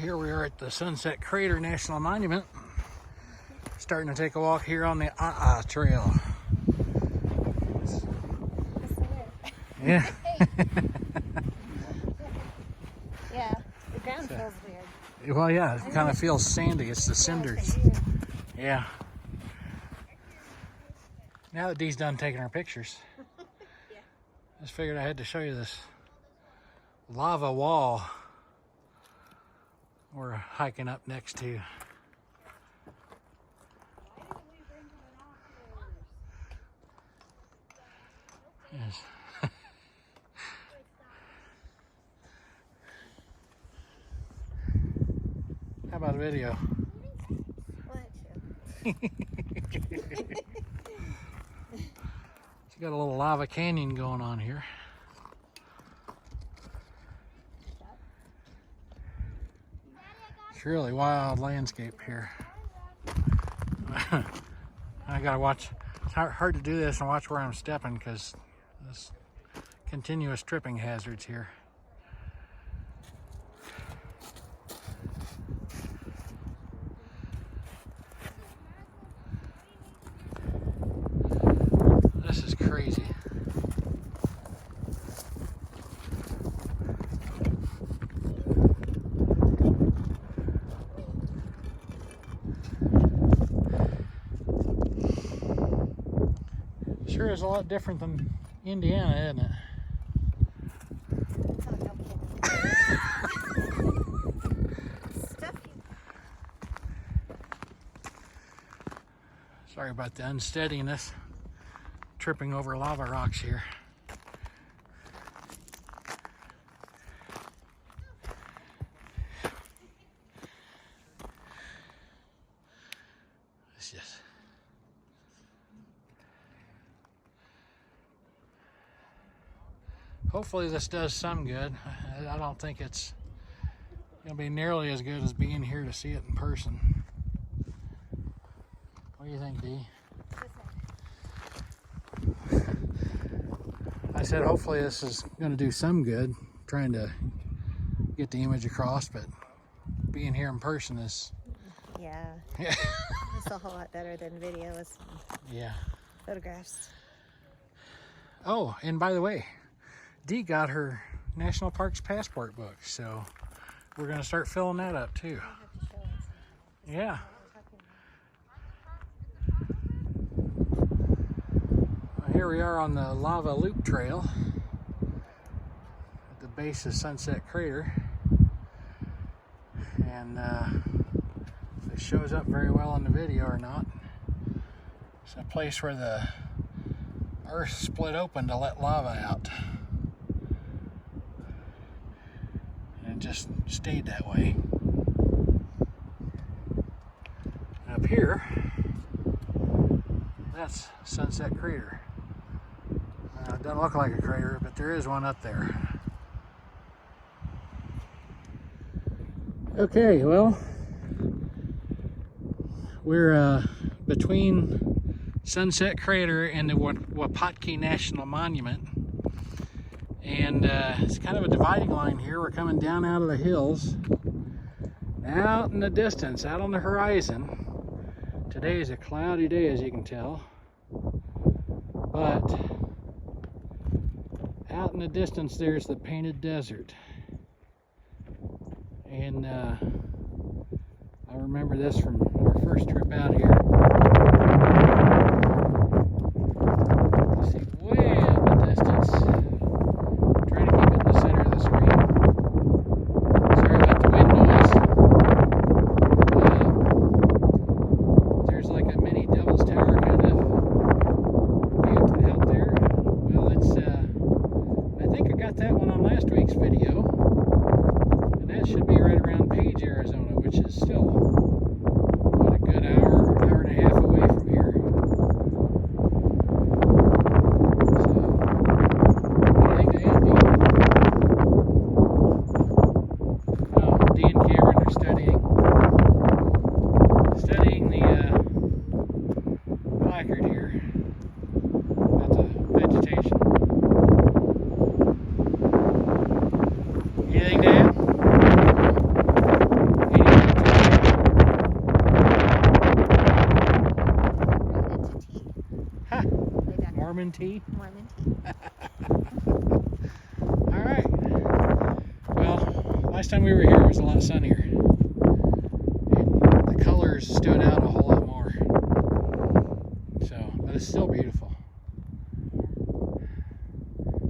Here we are at the Sunset Crater National Monument. Starting to take a walk here on the Trail. Yeah. Yeah, the ground feels weird. Well, yeah, it kind of feels sandy. It's the cinders. Yeah. Now that Dee's done taking our pictures, I just figured I had to show you this lava wall we're hiking up next to. Yes. How about a video? She's got a little lava canyon going on here. It's really wild landscape here. I gotta watch. It's hard to do this and watch where I'm stepping because there's continuous tripping hazards here. This is crazy. Sure is a lot different than Indiana, isn't it? Sorry about the unsteadiness. Tripping over lava rocks here. It's just hopefully this does some good. I don't think it's gonna be nearly as good as being here to see it in person. What do you think, Dee? I said hopefully this is going to do some good, trying to get the image across, but being here in person is... Yeah. It's a whole lot better than videos. Yeah. Photographs. Oh, and by the way, Dee got her National Parks passport book, so we're going to start filling that up too. Yeah. Here we are on the lava loop trail at the base of Sunset Crater, and if it shows up very well in the video or not, it's a place where the earth split open to let lava out, and it just stayed that way. And up here, that's Sunset Crater. It doesn't look like a crater, but there is one up there. Okay, well, we're between Sunset Crater and the Wapatki National Monument, and it's kind of a dividing line here. We're coming down out of the hills, out in the distance, out on the horizon. Today is a cloudy day, as you can tell, but out in the distance there's the painted desert, and I remember this from our first trip out here. You see way in the distance. Try to keep it in the center of the screen. Sorry about the wind noise. There's like a mini Devil's Tower kind of view out there. Well, it's I think I got that one on last week's video, and that should be right around Page, Arizona, which is still about a good hour and a half away from here. So, anything to add, Dee? Oh, Dee and Cameron are studying the placard here about the vegetation. Anything to add? tea? Mormon tea. All right. Well, last time we were here it was a lot sunnier. The colors stood out a whole lot more. So, but it's still beautiful.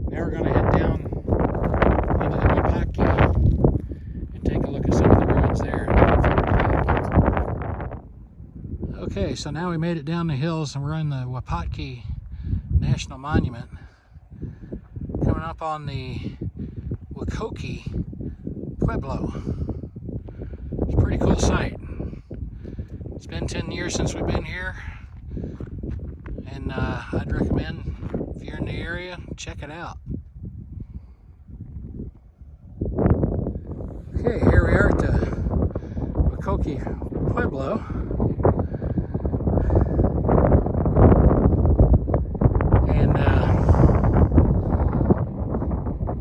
Now we're going to head down into the Wapatki and take a look at some of the ruins there. Okay, so now we made it down the hills and we're in the Wapatki National Monument. Coming up on the Wapatki Pueblo. It's a pretty cool sight. It's been 10 years since we've been here, and I'd recommend if you're in the area, check it out. Okay, here we are at the Wapatki Pueblo. And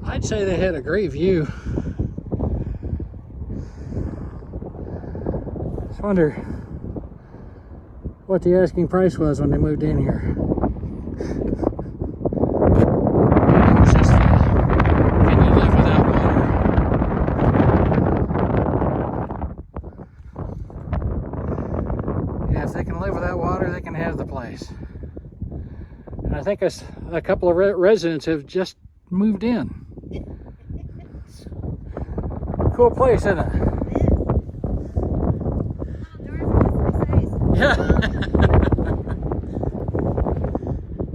I'd say they had a great view. Just wonder what the asking price was when they moved in here. It was just, can you live without water? Yeah, if they can live without water, they can have the place. And I think a couple of residents have just moved in. Cool place, isn't it? Yeah.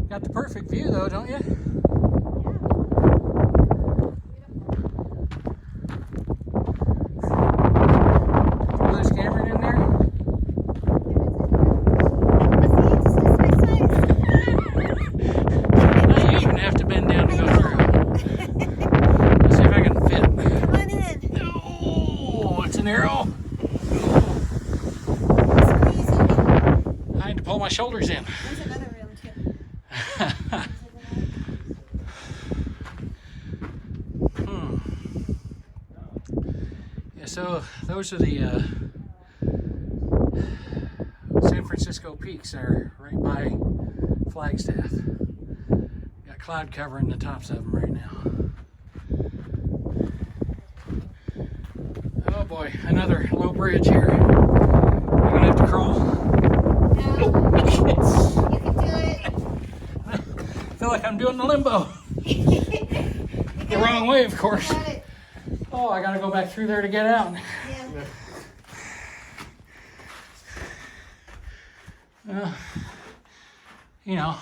Got the perfect view though, don't you? Throw this camera in there. Now you even have to bend down to go through. Let's see if I can fit. Come on in. Oh, it's an arrow. I had to pull my shoulders in. There's another room too. Yeah, so those are the San Francisco peaks there, right by Flagstaff. Got cloud covering the tops of them right now. Oh boy, another low bridge here. You're gonna have to crawl. No. You can do it. I feel like I'm doing the limbo. The wrong way, of course. You got it. Oh, I gotta go back through there to get out. Yeah. You know,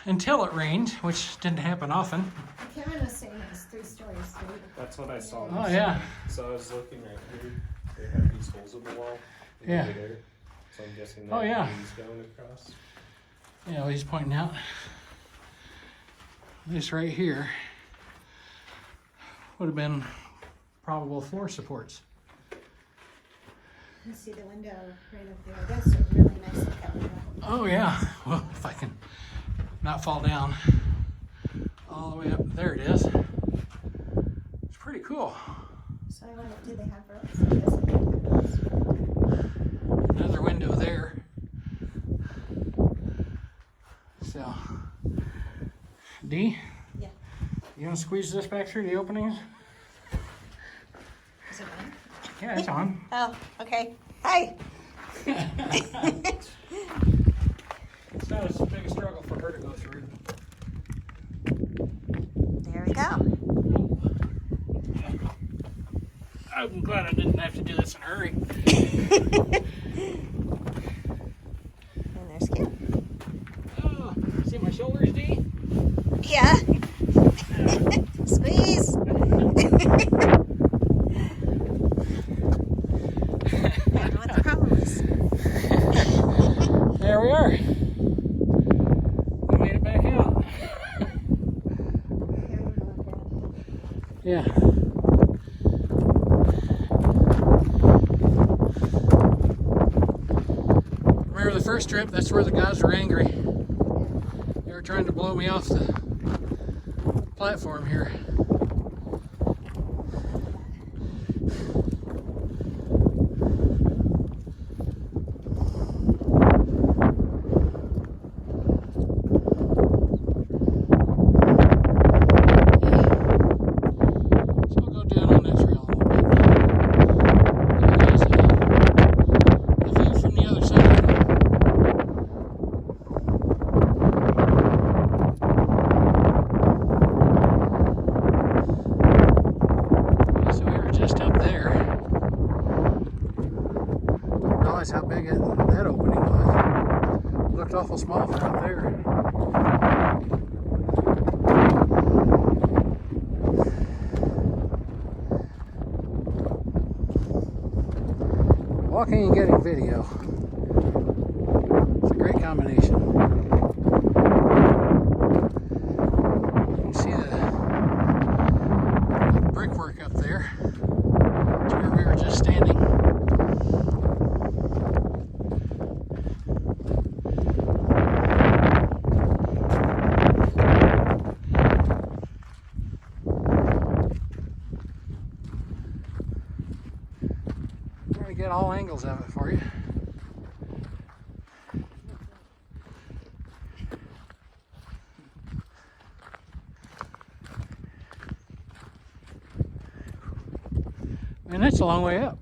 until it rained, which didn't happen often. Karen was saying it was 3 stories. That's what I saw. Oh yeah. So I was looking right here. They have these holes in the wall. Yeah. Over there. So I'm guessing Oh, yeah. he's going across. Yeah, well, he's pointing out this right here would have been probable floor supports. You see the window right up there. That's a really nice look out window. Oh yeah. Well, if I can not fall down all the way up, there it is. It's pretty cool. So I wonder, do they have roads? I guess they do have roads. Another window there. So, D? Yeah. You want to squeeze this back through the openings? Is it on? Yeah, it's on. Oh, okay. Hi. It's not as big a struggle for her to go through. There we go. I'm glad I didn't have to do this in a hurry. And there's Kim. Oh, see my shoulders, D? Yeah. Squeeze. I don't know what the problem is. There we are. We made it back out. Yeah. Remember the first trip? That's where the guys were angry. They were trying to blow me off the platform here. get that opening was. Looked awful small from up there. Walking and getting video. It's a great combination. You can see the brickwork up there. That's where we were just standing. I'm going to get all angles of it for you. And that's a long way up.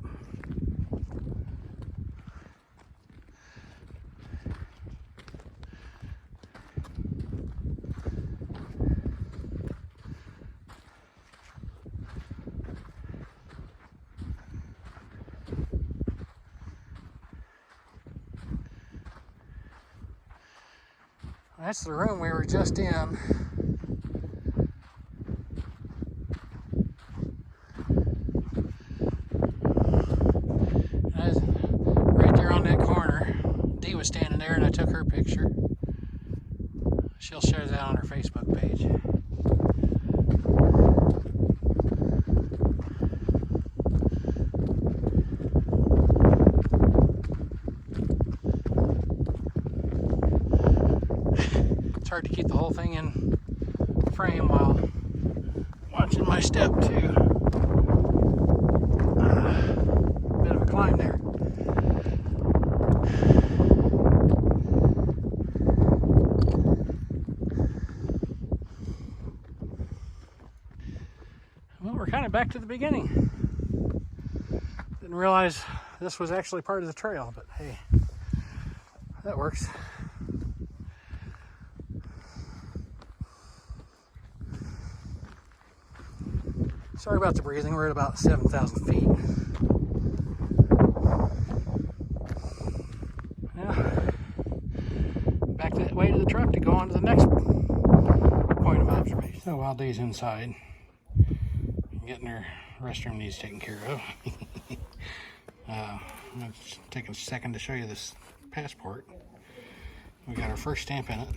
That's the room we were just in. Right there on that corner. Dee was standing there and I took her picture. She'll share that on her Facebook page. It's hard to keep the whole thing in frame while watching my step too. Bit of a climb there. Well, we're kind of back to the beginning. Didn't realize this was actually part of the trail, but hey, that works. Sorry about the breathing, we're at about 7,000 feet. Now, back that way to the truck to go on to the next point of observation. So while Dee's inside, getting her restroom needs taken care of. I'm going to take a second to show you this passport. We got our first stamp in it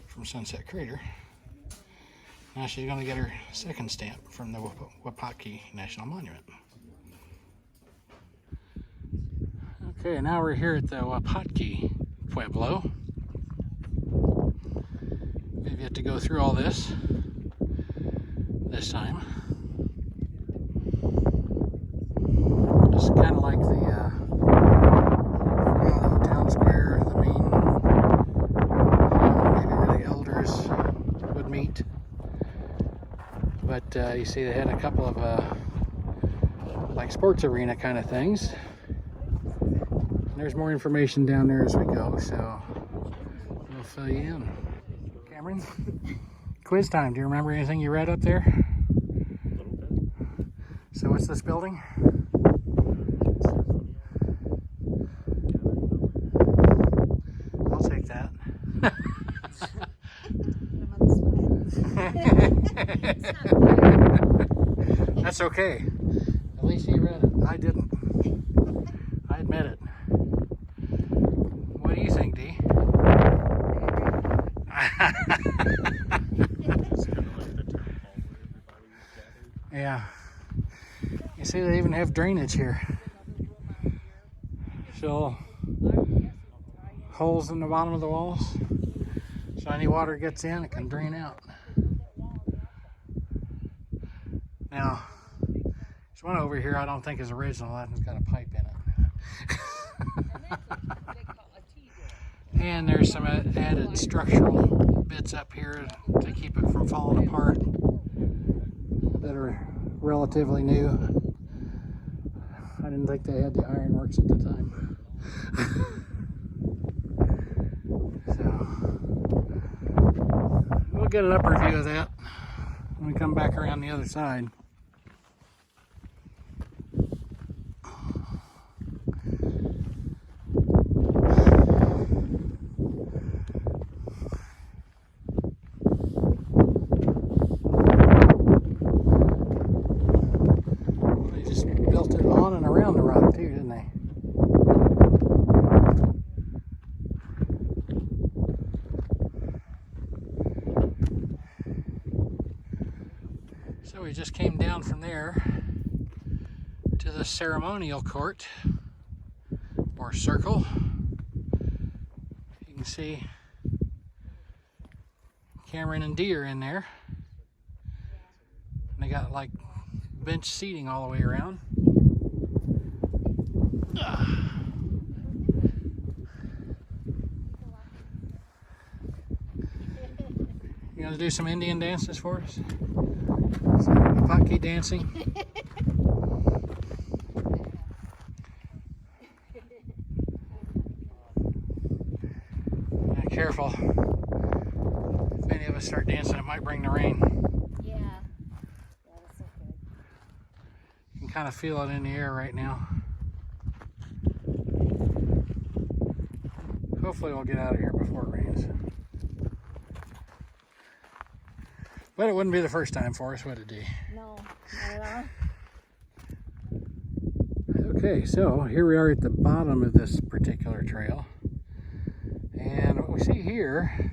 from Sunset Crater. Now she's going to get her second stamp from the Wapatki National Monument. Okay, now we're here at the Wapatki Pueblo. We've yet to go through all this time. Just kind of like the town square, the main, maybe where the elders would meet. But you see they had a couple of like sports arena kind of things. And there's more information down there as we go, so we'll fill you in. Cameron, quiz time. Do you remember anything you read up there? So what's this building? I'll take that. That's okay. At least you read it. I didn't. I admit it. What do you think, Dee? Yeah. You see they even have drainage here. So holes in the bottom of the walls. So any water gets in, it can drain out. Now, there's one over here I don't think is original. That one's got a pipe in it. And there's some added structural bits up here to keep it from falling apart that are relatively new. I didn't think they had the ironworks at the time. So, we'll get an upper view of that when we come back around the other side. on and around the rock too, didn't they? So we just came down from there to the ceremonial court, or circle. You can see Cameron and Dee are in there. And they got like bench seating all the way around. You gonna do some Indian dances for us? Some Wapatki dancing? Yeah, careful. If any of us start dancing, it might bring the rain. Yeah. Yeah, that's so good. You can kind of feel it in the air right now. Hopefully we'll get out of here before it rains. But it wouldn't be the first time for us, would it, Dee? No, not at all. Okay, so here we are at the bottom of this particular trail. And what we see here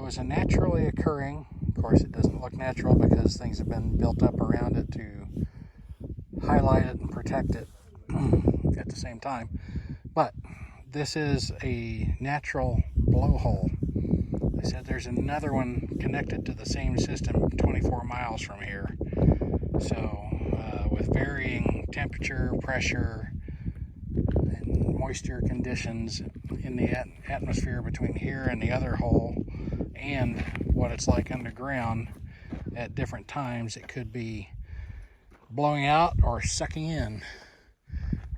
was a naturally occurring, of course it doesn't look natural because things have been built up around it to highlight it and protect it at the same time. But this is a natural blowhole. They said there's another one connected to the same system 24 miles from here. So with varying temperature, pressure, and moisture conditions in the atmosphere between here and the other hole and what it's like underground at different times, it could be blowing out or sucking in.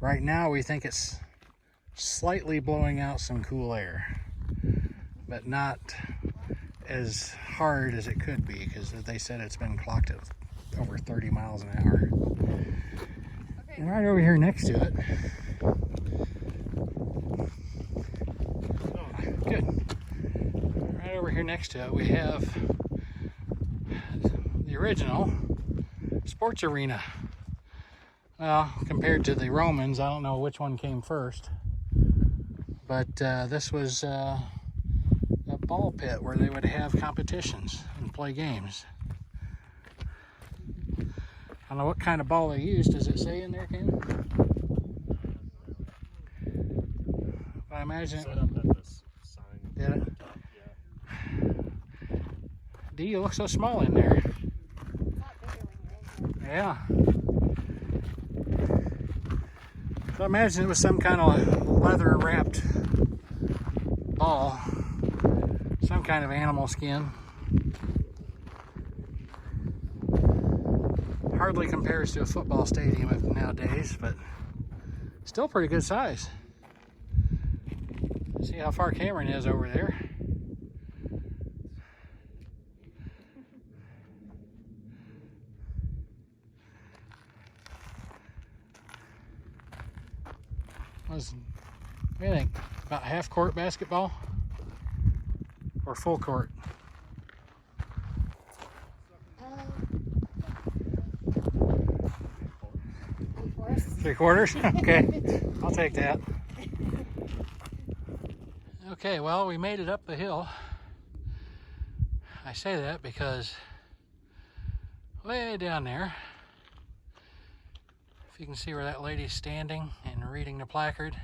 Right now we think it's slightly blowing out some cool air, but not as hard as it could be, because they said it's been clocked at over 30 miles an hour. Okay. And right over here next to it, good. Right over here next to it, we have the original sports arena. Well, compared to the Romans, I don't know which one came first, but this was a ball pit where they would have competitions and play games. I don't know what kind of ball they used. Does it say in there, Ken? But I imagine it Set up at this sign. did it. Yeah. Dee, you look so small in there. Yeah. So I imagine it was some kind of leather wrapped ball. Some kind of animal skin. Hardly compares to a football stadium of nowadays, but still pretty good size. See how far Cameron is over there. What do you think? About half court basketball? Or full court? 3/4? Okay, I'll take that. Okay, well, we made it up the hill. I say that because way down there, if you can see where that lady's standing and reading the placard,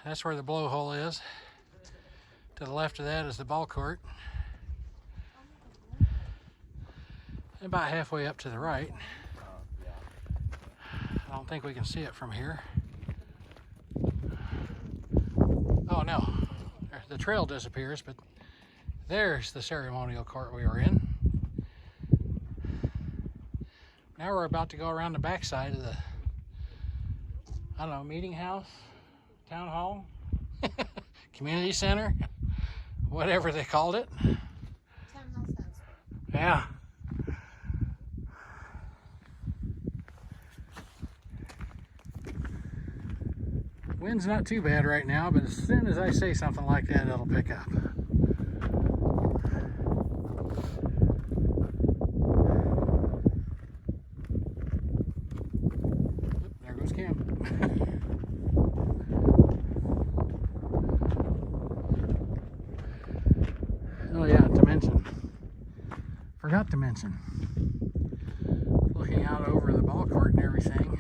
that's where the blowhole is. To the left of that is the ball court. And about halfway up to the right. I don't think we can see it from here. Oh no, the trail disappears, but there's the ceremonial court we were in. Now we're about to go around the backside of the, I don't know, meeting house, town hall, community center, whatever they called it. Yeah. Wind's not too bad right now, but as soon as I say something like that, it'll pick up. forgot to mention, looking out over the ball court and everything,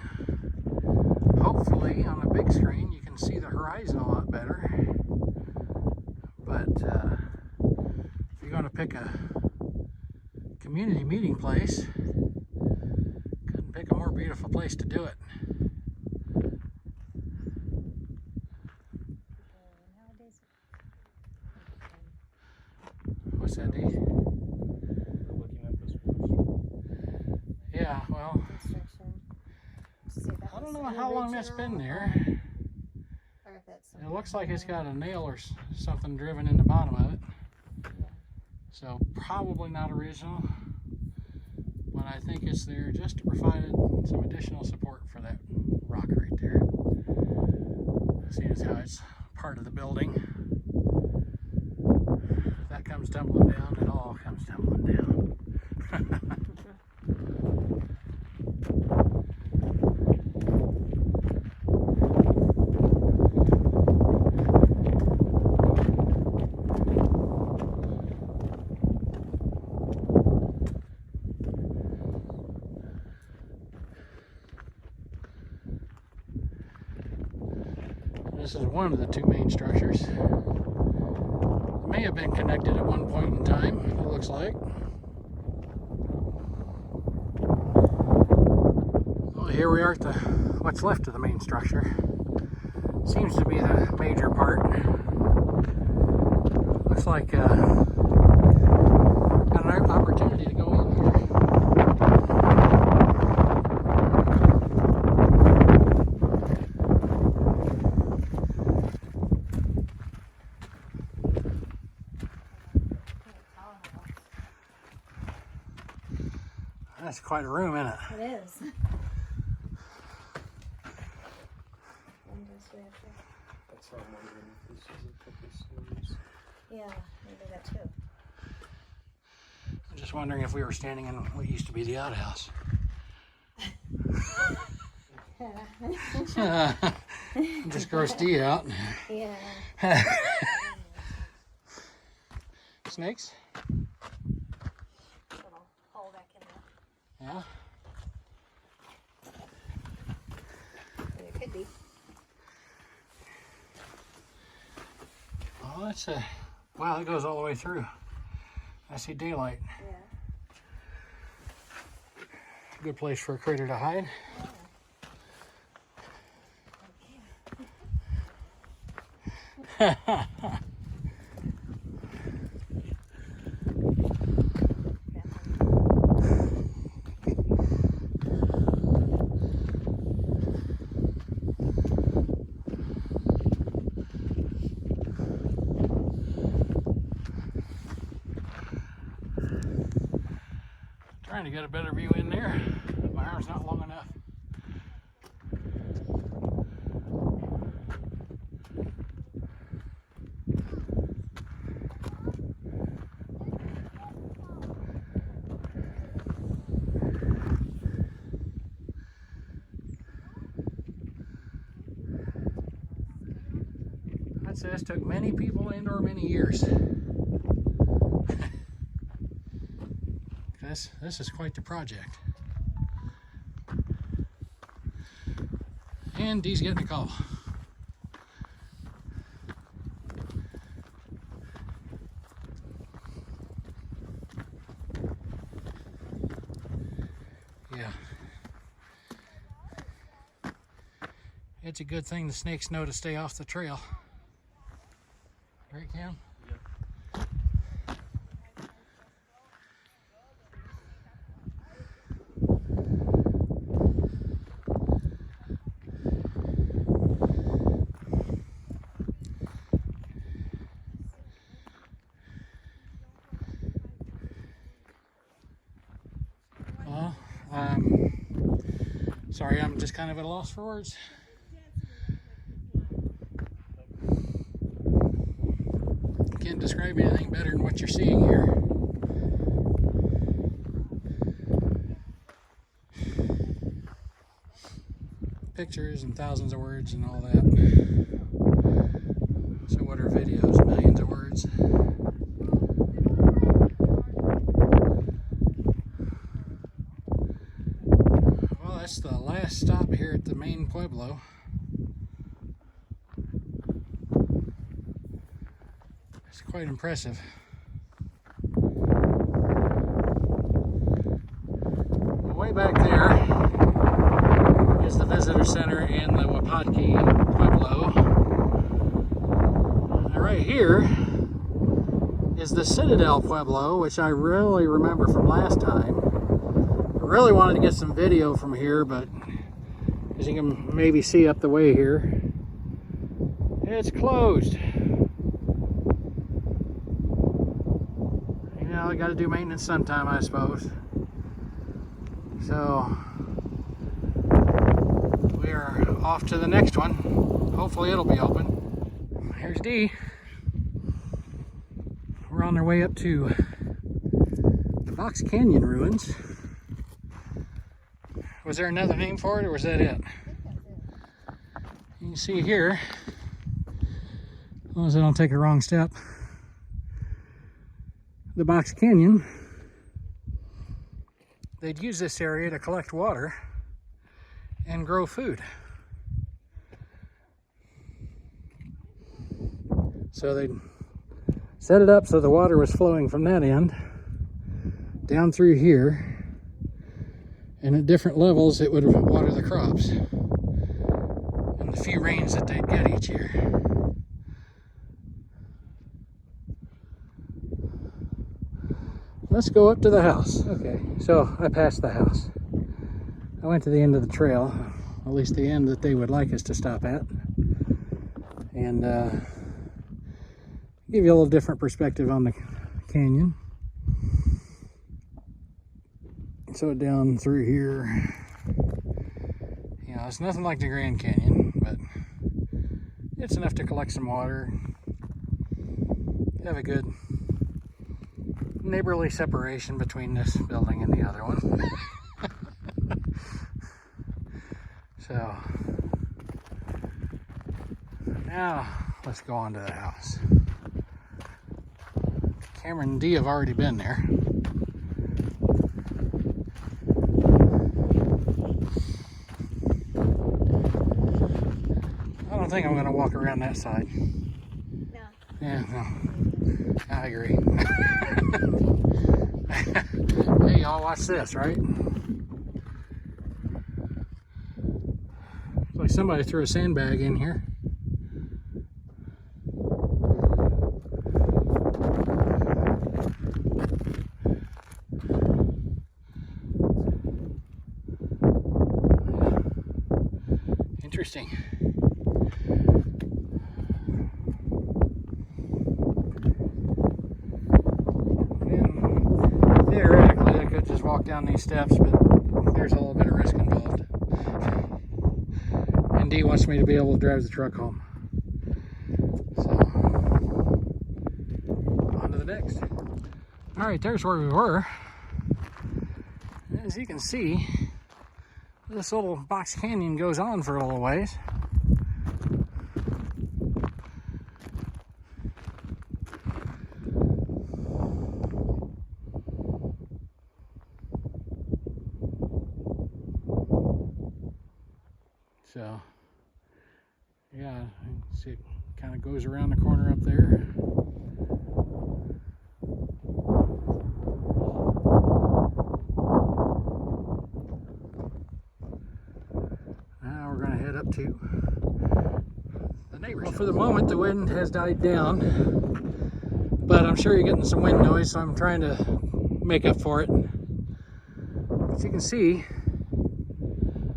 hopefully on a big screen you can see the horizon a lot better. But if you're going to pick a community meeting place, couldn't pick a more beautiful place to do it. What's that, Dee? We're looking at this first. Yeah, well, I don't know how long that's been there. It looks like it's got a nail or something driven in the bottom of it. So probably not original, but I think it's there just to provide some additional support for that rock right there. Seeing as how it's part of the building. If that comes tumbling down, it all comes tumbling down. This is one of the two main structures. It may have been connected at one point in time, it looks like. Well, here we are at what's left of the main structure. Seems to be the major part. Looks like got an opportunity to go in here. That's quite a room, isn't it? It is. That's how I'm wondering if this is a couple stories. Yeah, maybe that too. I'm just wondering if we were standing in what used to be the outhouse. Just grossed Dee out. Yeah. Snakes? Little hole back in there. Yeah. It could be. Oh, that's a wow. It goes all the way through. I see daylight. Yeah. Good place for a critter to hide. Yeah. Trying to get a better view in there. My arm's not long enough. I'd say this took many people and or many years. This is quite the project. And Dee's getting a call. Yeah. It's a good thing the snakes know to stay off the trail. Right, Cam? Sorry, I'm just kind of at a loss for words. Can't describe anything better than what you're seeing here. Pictures and thousands of words and all that. So what are videos? Millions of words. that's the last stop here at the main pueblo. It's quite impressive. Way back there is the visitor center in the Wapatki pueblo. And right here is the Citadel Pueblo, which I really remember from last time. I really wanted to get some video from here, but as you can maybe see up the way here, it's closed. You know, I got to do maintenance sometime, I suppose. So we are off to the next one. Hopefully it'll be open. Here's Dee. We're on our way up to the Box Canyon ruins. Was there another name for it, or was that it? You can see here, as long as I don't take a wrong step, the Box Canyon. They'd use this area to collect water and grow food. So they'd set it up so the water was flowing from that end down through here, and at different levels it would water the crops and the few rains that they'd get each year. Let's go up to the house. Okay, so I passed the house. I went to the end of the trail, at least the end that they would like us to stop at, and give you a little different perspective on the canyon. So down through here, you know, it's nothing like the Grand Canyon, but it's enough to collect some water, have a good neighborly separation between this building and the other one. So now let's go on to the house. Cameron and Dee have already been there. I don't think I'm going to walk around that side. No. Yeah, no. I agree. Hey, y'all, watch this, right? Looks like somebody threw a sandbag in here. Interesting. Theoretically, I could just walk down these steps, but there's a little bit of risk involved. And Dee wants me to be able to drive the truck home. So, on to the next. All right, there's where we were. As you can see, this little box canyon goes on for a little ways. So, yeah, you can see it kind of goes around the corner up there. Now we're going to head up to the neighbor's house. For the moment, the wind has died down, but I'm sure you're getting some wind noise, so I'm trying to make up for it. As you can see,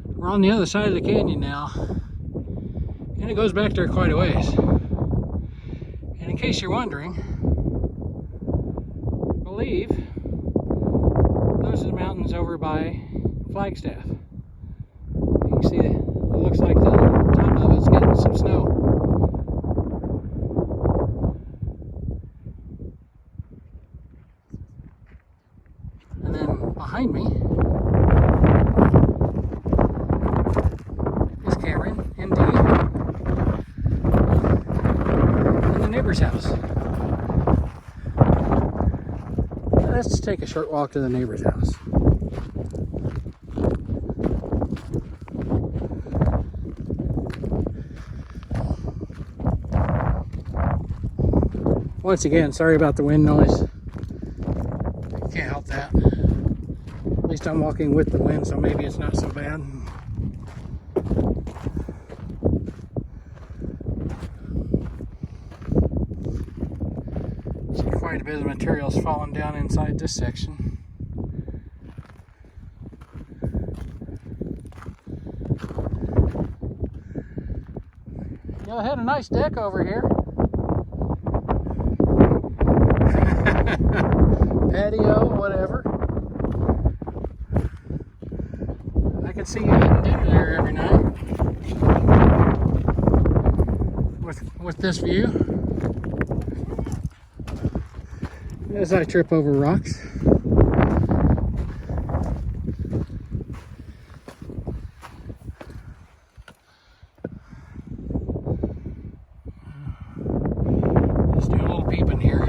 we're on the other side of the canyon now, and it goes back there quite a ways. And in case you're wondering, I believe those are the mountains over by Flagstaff. You can see it looks like the top of it's getting some snow. And then behind me is Cameron and Dee and the neighbor's house. Let's take a short walk to the neighbor's house. Once again, sorry about the wind noise. Can't help that. At least I'm walking with the wind, so maybe it's not so bad. See, quite a bit of material is falling down inside this section. I had a nice deck over here. Patio, whatever. I could see you eating dinner there every night with this view. As I trip over rocks. Let's do a little peeping here.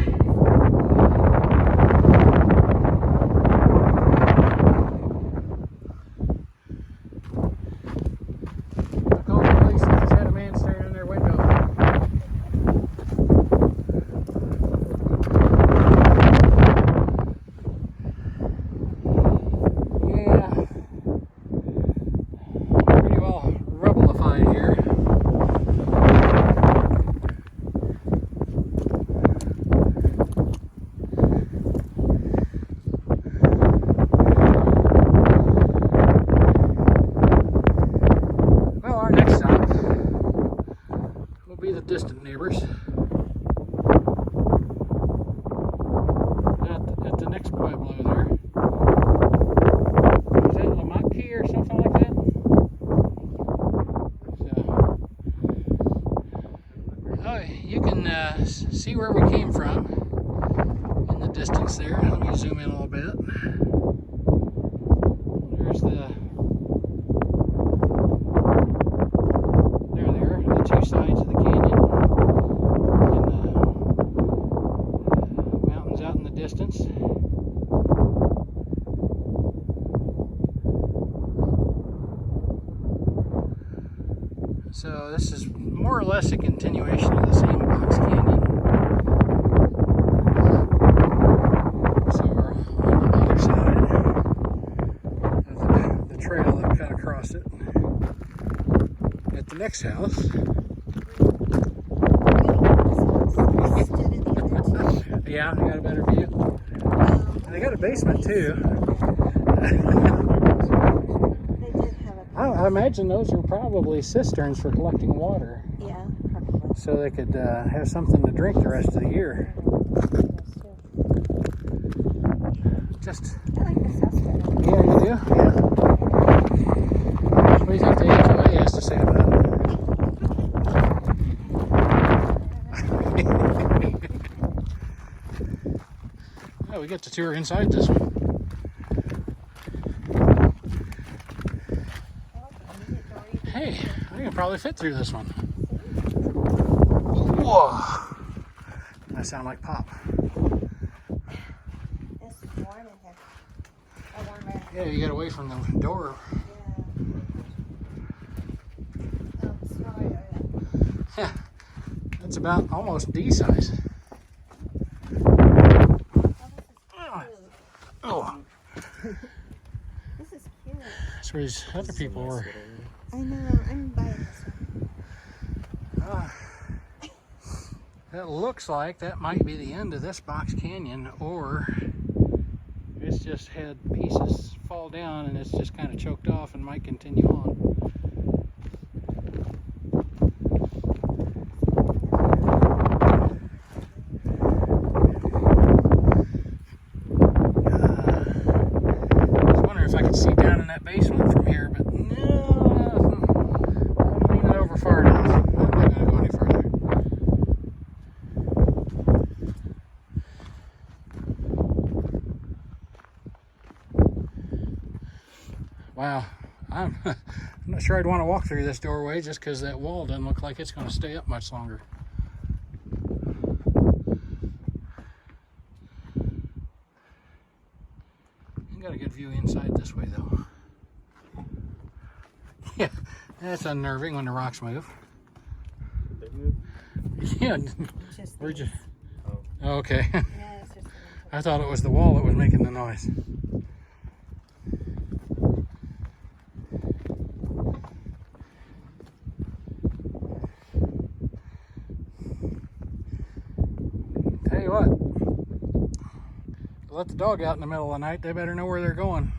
Distant neighbors. At the next pueblo there. Is that Wapatki or something like that? So, you can see where we came from in the distance there. Let me zoom in a little bit. There's the two sides of the canyon. Out in the distance. So this is more or less a continuation of the same box canyon. So we're on the other side of the trail that cut across it. At the next house. Yeah, they got a better view. They got a basement too. I imagine those are probably cisterns for collecting water. Yeah, probably. So they could have something to drink the rest of the year. Just. I like this house better. Yeah, you do? Yeah. What do you think the HOA has to say about it? Oh, we get to tour inside this one. Hey, I can probably fit through this one. Whoa! I sound like Pop. It's warm in here. Oh, warm air. Yeah, you get away from the door. Yeah. Oh, small area. Yeah, that's about almost D size. Oh, this is cute. that's where these other people were. I know. I'm buying this one. That looks like that might be the end of this box canyon, or it's just had pieces fall down and it's just kind of choked off and might continue on. If I could see down in that basement from here, but no, I'm leaning over far enough. I'm not going to go any further. Wow, I'm not sure I'd want to walk through this doorway just because that wall doesn't look like it's going to stay up much longer. Got a good view inside this way though. Yeah, that's unnerving when the rocks move. They move? Yeah, Just we're just. Oh. Okay. Yeah, it's just I thought it was the wall that was making the noise. Tell you what, let the dog out in the middle of the night, they better know where they're going.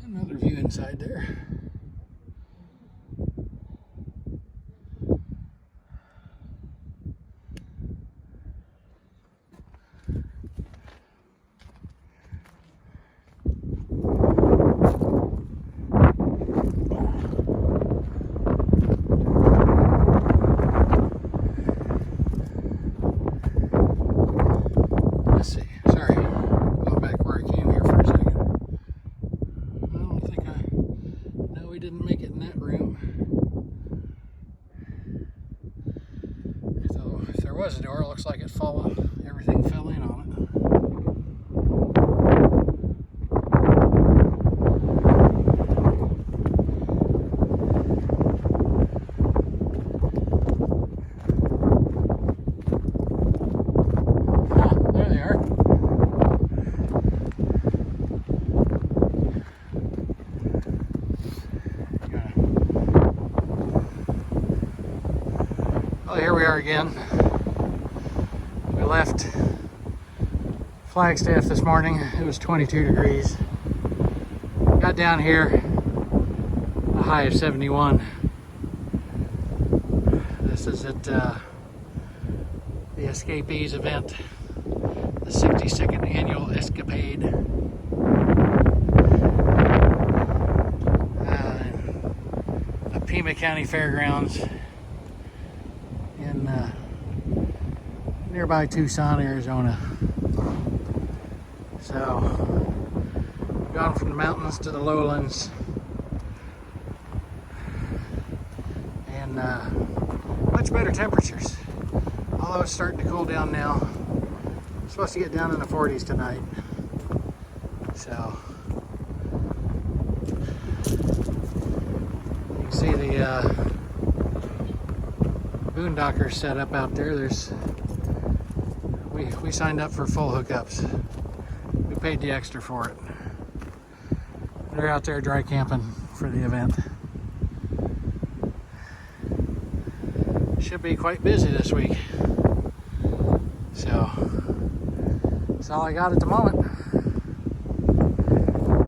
Another view inside there. Let's see. Sorry. Going back where I came here for a second. I don't think no, we didn't make it in that room. So if there was a door, it looks like everything fell in on it. There they are. Well, here we are again. We left Flagstaff this morning. It was 22 degrees. Got down here, a high of 71. This is at the Escapade's event, the 62nd annual Escapade. The Pima County Fairgrounds in nearby Tucson, Arizona. So, gone from the mountains to the lowlands, and much better temperatures. Although it's starting to cool down now. It's supposed to get down in the 40s tonight. So, you can see the boondockers set up out there. We signed up for full hookups. We paid the extra for it. They're out there dry camping for the event. Should be quite busy this week. So that's all I got at the moment.